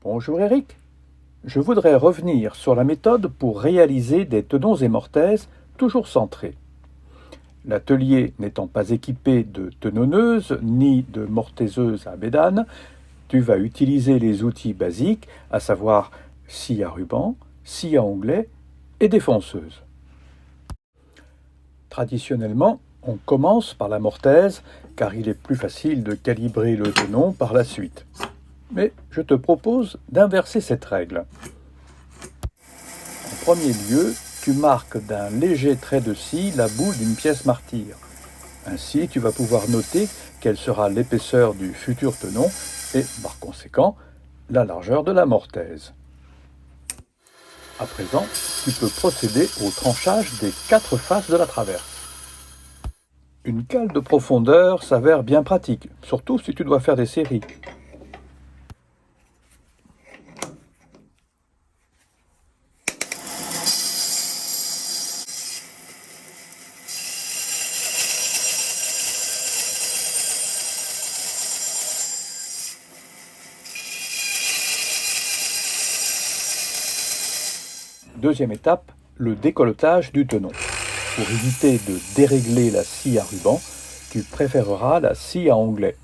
Bonjour Eric, je voudrais revenir sur la méthode pour réaliser des tenons et mortaises toujours centrés. L'atelier n'étant pas équipé de tenonneuses ni de mortaiseuses à bédane, tu vas utiliser les outils basiques, à savoir scie à ruban, scie à onglet et défonceuse. Traditionnellement, on commence par la mortaise car il est plus facile de calibrer le tenon par la suite. Mais je te propose d'inverser cette règle. En premier lieu, tu marques d'un léger trait de scie la boule d'une pièce martyre. Ainsi, tu vas pouvoir noter quelle sera l'épaisseur du futur tenon et, par conséquent, la largeur de la mortaise. À présent, tu peux procéder au tranchage des 4 faces de la traverse. Une cale de profondeur s'avère bien pratique, surtout si tu dois faire des séries. Deuxième étape, le décolletage du tenon. Pour éviter de dérégler la scie à ruban, tu préféreras la scie à onglet.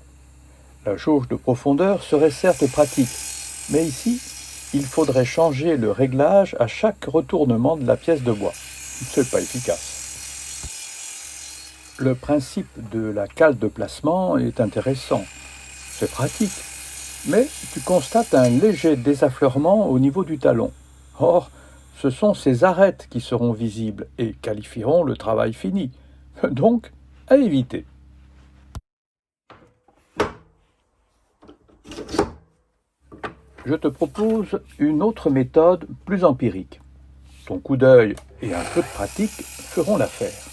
La jauge de profondeur serait certes pratique, mais ici, il faudrait changer le réglage à chaque retournement de la pièce de bois. C'est pas efficace. Le principe de la cale de placement est intéressant. C'est pratique, mais tu constates un léger désaffleurement au niveau du talon. Or, ce sont ces arêtes qui seront visibles et qualifieront le travail fini. Donc, à éviter. Je te propose une autre méthode plus empirique. Ton coup d'œil et un peu de pratique feront l'affaire.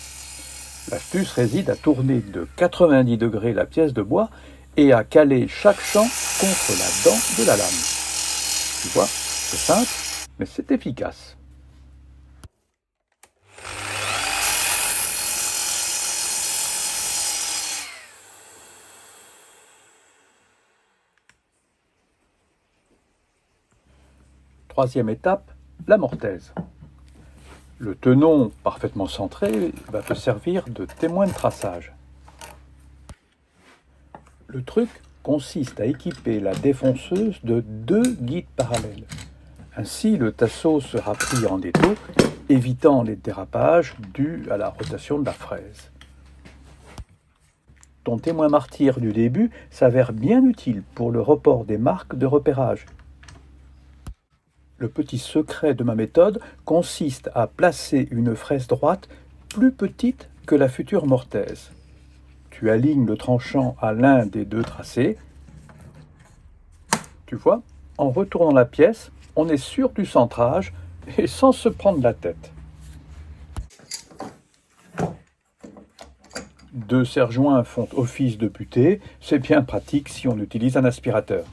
L'astuce réside à tourner de 90 degrés la pièce de bois et à caler chaque champ contre la dent de la lame. Tu vois, c'est simple, mais c'est efficace. Troisième étape, la mortaise. Le tenon parfaitement centré va te servir de témoin de traçage. Le truc consiste à équiper la défonceuse de 2 guides parallèles. Ainsi, le tasseau sera pris en étau, évitant les dérapages dus à la rotation de la fraise. Ton témoin martyr du début s'avère bien utile pour le report des marques de repérage. Le petit secret de ma méthode consiste à placer une fraise droite plus petite que la future mortaise. Tu alignes le tranchant à l'un des 2 tracés. Tu vois, en retournant la pièce, on est sûr du centrage et sans se prendre la tête. 2 serre-joints font office de butée, c'est bien pratique si on utilise un aspirateur.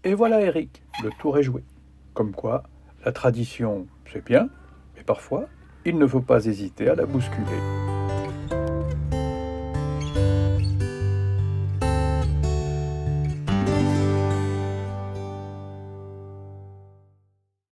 Et voilà Eric, le tour est joué. Comme quoi, la tradition, c'est bien, mais parfois, il ne faut pas hésiter à la bousculer.